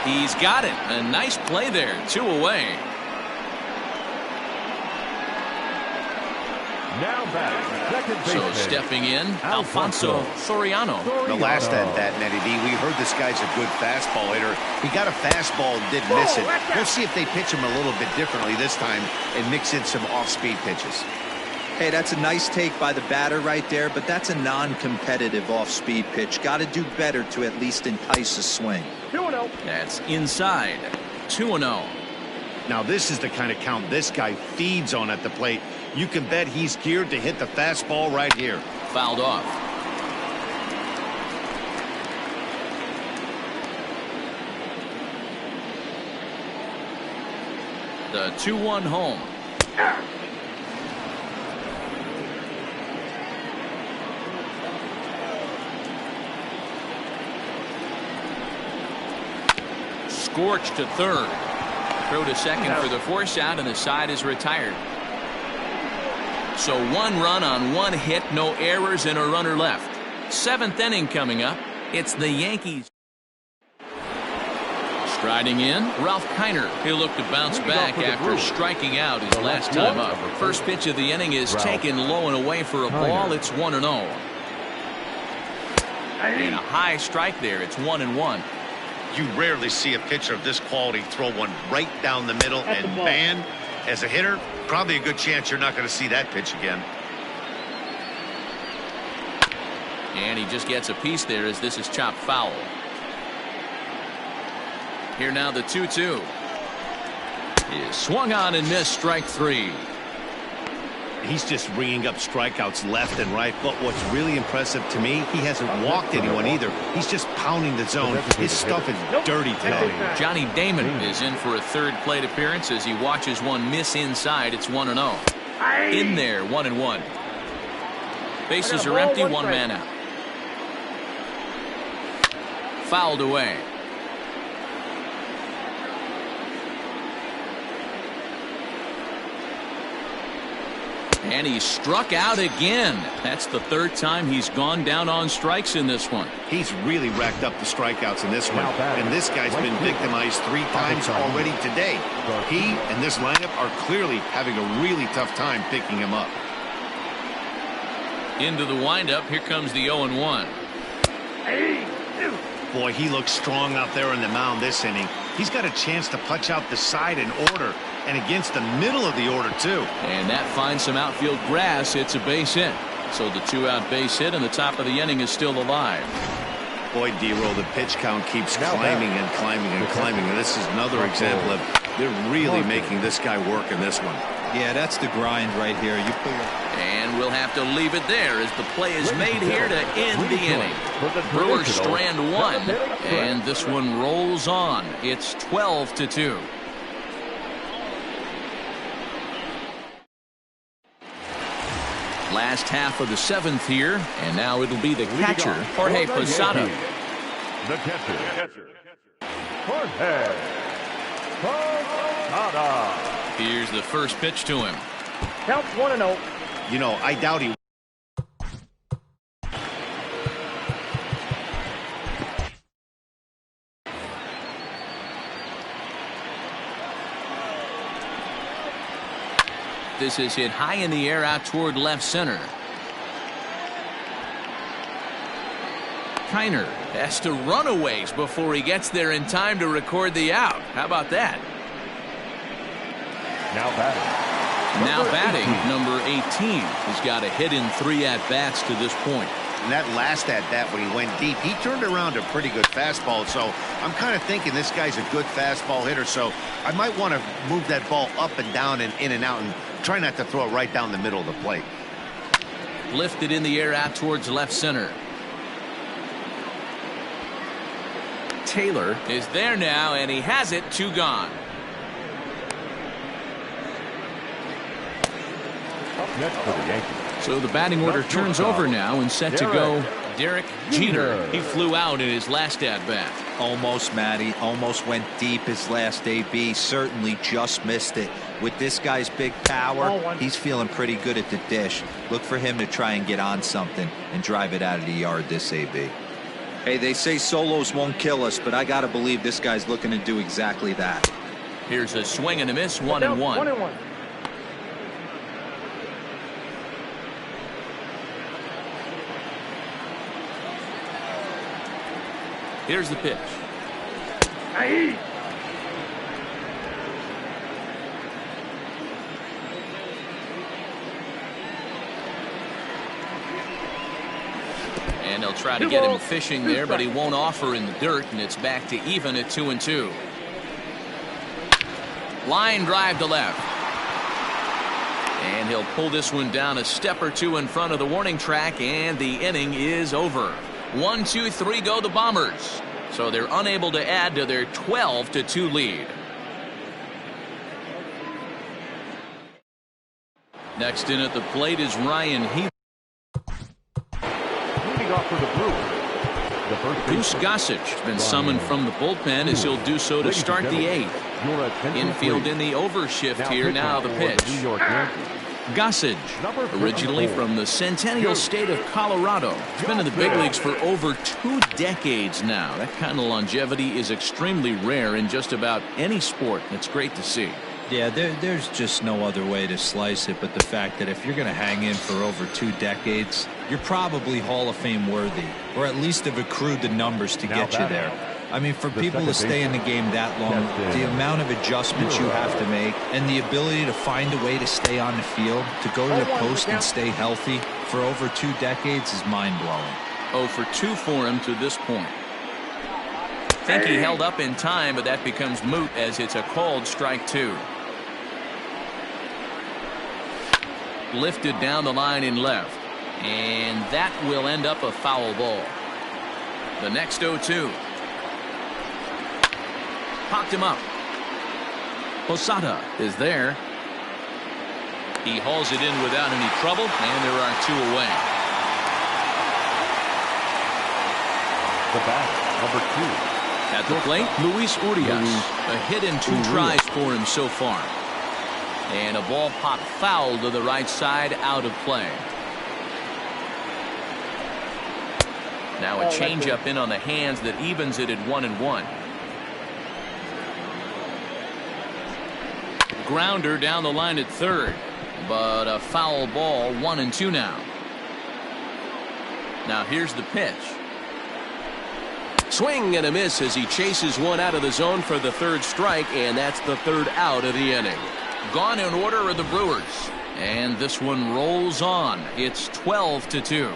He's got it. A nice play there. 2 away. Now back, second baseman. So stepping in, Alfonso Soriano. The last at bat, Nettie D, we heard this guy's a good fastball hitter. He got a fastball and didn't miss it. We'll see if they pitch him a little bit differently this time and mix in some off-speed pitches. Hey, that's a nice take by the batter right there, but that's a non-competitive off-speed pitch. Got to do better to at least entice a swing. 2-0. That's inside. 2-0. Now this is the kind of count this guy feeds on at the plate. You can bet he's geared to hit the fastball right here. Fouled off. The 2-1 home. Scorched to third. Throw to second for the force out, and the side is retired. So 1 run on 1 hit, no errors, and a runner left. 7th inning coming up. It's the Yankees. Striding in, Ralph Kiner. He'll look to bounce back after striking out his last time up. First pitch of the inning is taken low and away for a ball. It's 1-0. And a high strike there. It's 1-1. You rarely see a pitcher of this quality throw one right down the middle, and man, as a hitter, probably a good chance you're not going to see that pitch again. And he just gets a piece there as this is chopped foul. Here now the 2-2 is swung on and missed. Strike 3. He's just ringing up strikeouts left and right, but what's really impressive to me, he hasn't walked anyone either. He's just pounding the zone. His stuff is dirty today. Johnny Damon is in for a third plate appearance as he watches one miss inside. It's 1-0. In there, 1-1. Bases are empty, 1 man out. Fouled away. And he struck out again. That's the third time he's gone down on strikes in this one. He's really racked up the strikeouts in this one. And this guy's been victimized 3 times already today. He and this lineup are clearly having a really tough time picking him up. Into the windup. Here comes the 0-1. Boy, he looks strong out there on the mound this inning. He's got a chance to punch out the side in order, and against the middle of the order, too. And that finds some outfield grass. It's a base hit. So the 2-out base hit, and the top of the inning is still alive. Boy, D-Roll, the pitch count keeps climbing and climbing and climbing. And this is another example of they're really making this guy work in this one. Yeah, that's the grind right here. And we'll have to leave it there as the play is made here to end the inning. Brewers strand 1, and this one rolls on. It's 12-2. Last half of the 7th here, and now it'll be the catcher, Jorge Posada. The catcher, Jorge Posada. Here's the first pitch to him. Counts 1-0. You know, I doubt he. This is hit high in the air out toward left center. Kiner has to run a ways before he gets there in time to record the out. How about that? Now batting, number 18. He's got a hit in 3 at-bats to this point. And that last at-bat when he went deep, he turned around a pretty good fastball. So I'm kind of thinking this guy's a good fastball hitter. So I might want to move that ball up and down and in and out and try not to throw it right down the middle of the plate. Lifted in the air out towards left center. Taylor is there now, and he has it. 2 gone. Next for the Yankees. So the batting order turns over now and set to go. Derek Jeter. He flew out in his last at-bat. Almost, Matty. Almost went deep his last AB. Certainly just missed it. With this guy's big power, he's feeling pretty good at the dish. Look for him to try and get on something and drive it out of the yard this AB. Hey, they say solos won't kill us, but I got to believe this guy's looking to do exactly that. Here's a swing and a miss. 1-1. 1-1. Here's the pitch. And they'll try to get him fishing there, but he won't offer in the dirt, and it's back to even at 2-2. Line drive to left. And he'll pull this one down a step or 2 in front of the warning track, and the inning is over. 1, 2, 3 go the Bombers. So they're unable to add to their 12-2 lead. Next in at the plate is Ryan Heath. Leading off for the Brewers, the first Goose Gossage has been summoned from the bullpen as he'll do so to start the 8th. Infield in the overshift here now the pitch. New York Yankees. Gossage, originally from the Centennial State of Colorado. He's been in the big leagues for over 2 decades now. That kind of longevity is extremely rare in just about any sport. It's great to see. Yeah, there's just no other way to slice it but the fact that if you're going to hang in for over 2 decades, you're probably Hall of Fame worthy, or at least have accrued the numbers to get you there. I mean, for people to stay in the game that long, the amount of adjustments you have to make and the ability to find a way to stay on the field, to go to the post and stay healthy for over 2 decades is mind-blowing. 0 for 2 for him to this point. Think he held up in time, but that becomes moot as it's a called strike 2. Lifted down the line in left, and that will end up a foul ball. The next 0-2. Popped him up. Posada is there. He hauls it in without any trouble, and there are 2 away. The bat, number 2. At the plate, Luis Urias. A hit in 2 tries for him so far. And a ball popped foul to the right side, out of play. Now a changeup in on the hands that evens it at 1-1. Grounder down the line at third, but a foul ball. 1-2 now. Now here's the pitch. Swing and a miss as he chases one out of the zone for the third strike, and that's the third out of the inning. Gone in order are the Brewers, and this one rolls on. It's 12-2.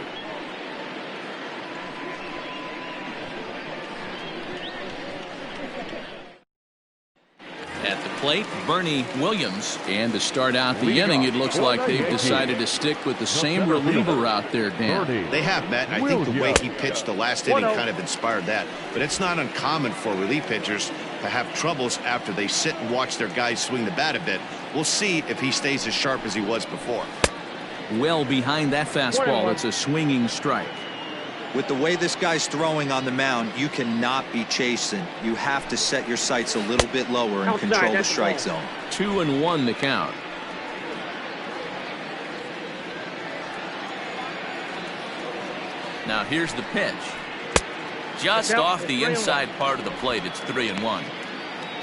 At the plate, Bernie Williams. And to start out the inning, it looks like they've decided to stick with the same reliever out there, Dan. They have, Matt. I think the way he pitched the last inning kind of inspired that. But it's not uncommon for relief pitchers to have troubles after they sit and watch their guys swing the bat a bit. We'll see if he stays as sharp as he was before. Well behind that fastball. It's a swinging strike. With the way this guy's throwing on the mound, you cannot be chasing. You have to set your sights a little bit lower and control the strike zone. 2-1 the count. Now here's the pitch. Just off the inside part of the plate. It's 3-1.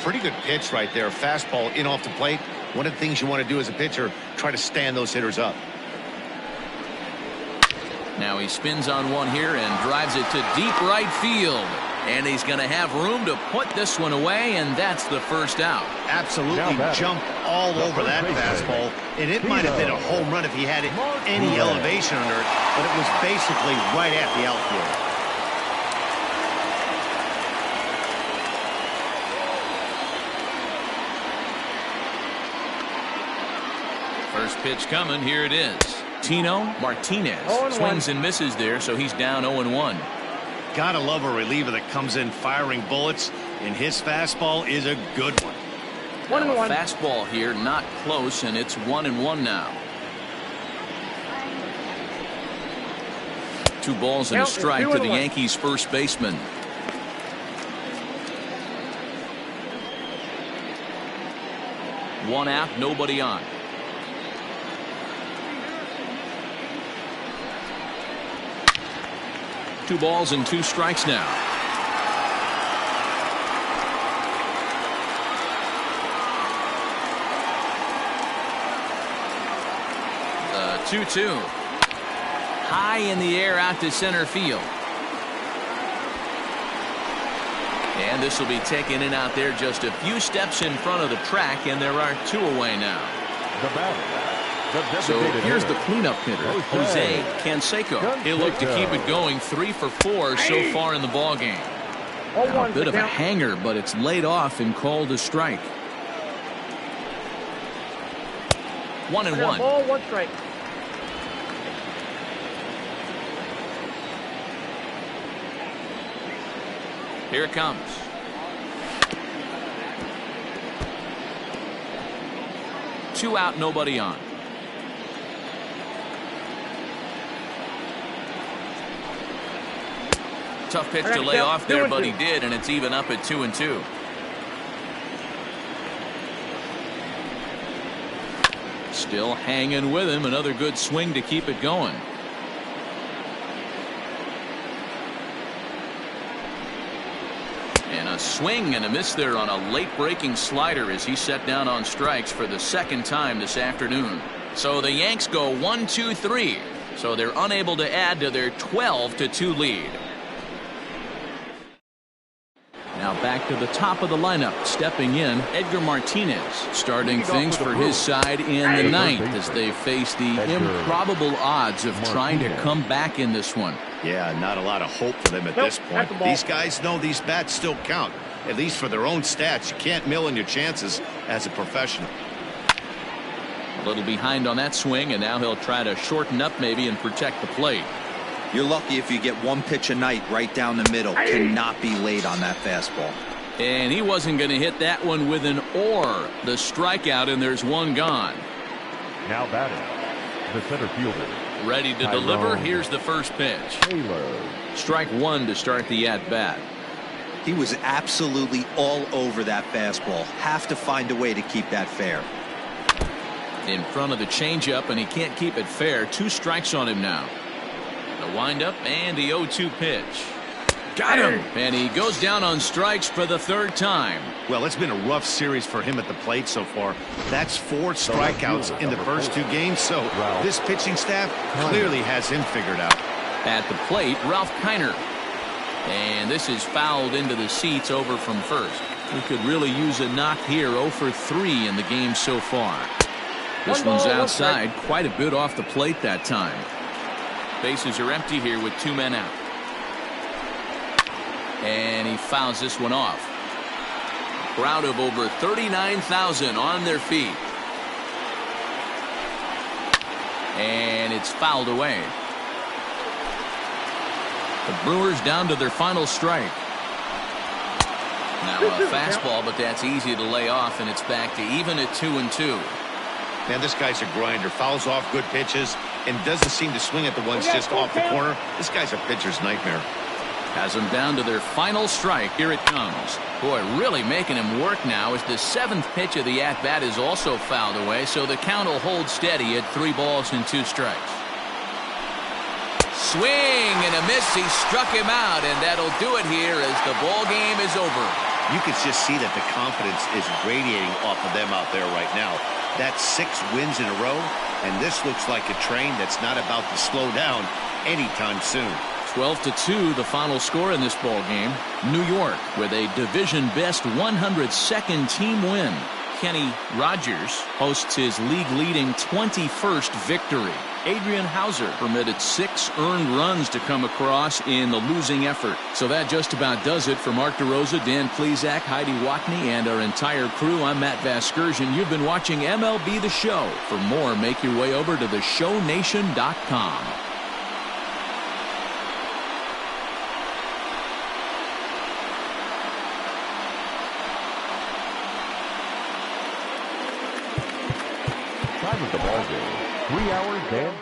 Pretty good pitch right there. Fastball in off the plate. One of the things you want to do as a pitcher, try to stand those hitters up. Now he spins on one here and drives it to deep right field. And he's going to have room to put this one away, and that's the first out. Absolutely jumped all over that fastball. And it might have been a home run if he had any elevation under it, but it was basically right at the outfield. First pitch coming. Here it is. Tino Martinez swings and misses there, so he's down 0-1. Gotta love a reliever that comes in firing bullets, and his fastball is a good one. 1-1. Fastball here, not close, and it's 1-1 now. 2 balls and a strike to the Yankees first baseman. One out, nobody on. Two balls and 2 strikes now. The 2-2. High in the air out to center field. And this will be taken in out there just a few steps in front of the track, and there are 2 away now. The batter. So here's the cleanup hitter, Jose Canseco. He'll look to keep it going. 3 for 4 so far in the ball game. A bit of a hanger, but it's laid off and called a strike. 1-1. Ball, 1 strike. Here it comes. Two out, nobody on. Tough pitch to lay off there, but he did, and it's even up at 2-2. Still hanging with him. Another good swing to keep it going. And a swing and a miss there on a late breaking slider as he set down on strikes for the second time this afternoon. So the Yanks go 1-2-3. So they're unable to add to their 12-2 lead. Now back to the top of the lineup. Stepping in, Edgar Martinez, starting things for his side in the ninth as they face the improbable odds of trying to come back in this one. Yeah, not a lot of hope for them at this point. These guys know these bats still count, at least for their own stats. You can't mill in your chances as a professional. A little behind on that swing, and now he'll try to shorten up maybe and protect the plate. You're lucky if you get one pitch a night right down the middle. Cannot be late on that fastball. And he wasn't going to hit that one with an or. The strikeout, and there's one gone. Now batting, the center fielder. Ready to deliver. Here's the first pitch. Strike 1 to start the at-bat. He was absolutely all over that fastball. Have to find a way to keep that fair. in front of the changeup, and he can't keep it fair. 2 strikes on him now. The windup and the 0-2 pitch. Got him! And he goes down on strikes for the 3rd time. Well, it's been a rough series for him at the plate so far. That's 4 strikeouts in the first 2 games, so this pitching staff clearly has him figured out. At the plate, Ralph Kiner. And this is fouled into the seats over from first. We could really use a knock here. 0 for 3 in the game so far. This one's outside, quite a bit off the plate that time. Bases are empty here with 2 men out. And he fouls this one off. Crowd of over 39,000 on their feet. And it's fouled away. The Brewers down to their final strike. Now a fastball, but that's easy to lay off, and it's back to even at 2-2. Man, this guy's a grinder. Fouls off good pitches and doesn't seem to swing at the ones just off the corner. This guy's a pitcher's nightmare. Has them down to their final strike. Here it comes. Boy, really making him work now as the 7th pitch of the at-bat is also fouled away, so the count will hold steady at 3 balls and 2 strikes. Swing and a miss. He struck him out, and that'll do it here as the ball game is over. You can just see that the confidence is radiating off of them out there right now. That's 6 wins in a row, and this looks like a train that's not about to slow down anytime soon. 12-2 the final score in this ball game. New York with a division best 102nd team win. Kenny Rogers hosts his league-leading 21st victory. Adrian Hauser permitted 6 earned runs to come across in the losing effort. So that just about does it for Mark DeRosa, Dan Plesac, Heidi Watney, and our entire crew. I'm Matt Vasgersian. You've been watching MLB The Show. For more, make your way over to theshownation.com. Time of the ball game, 3 hours and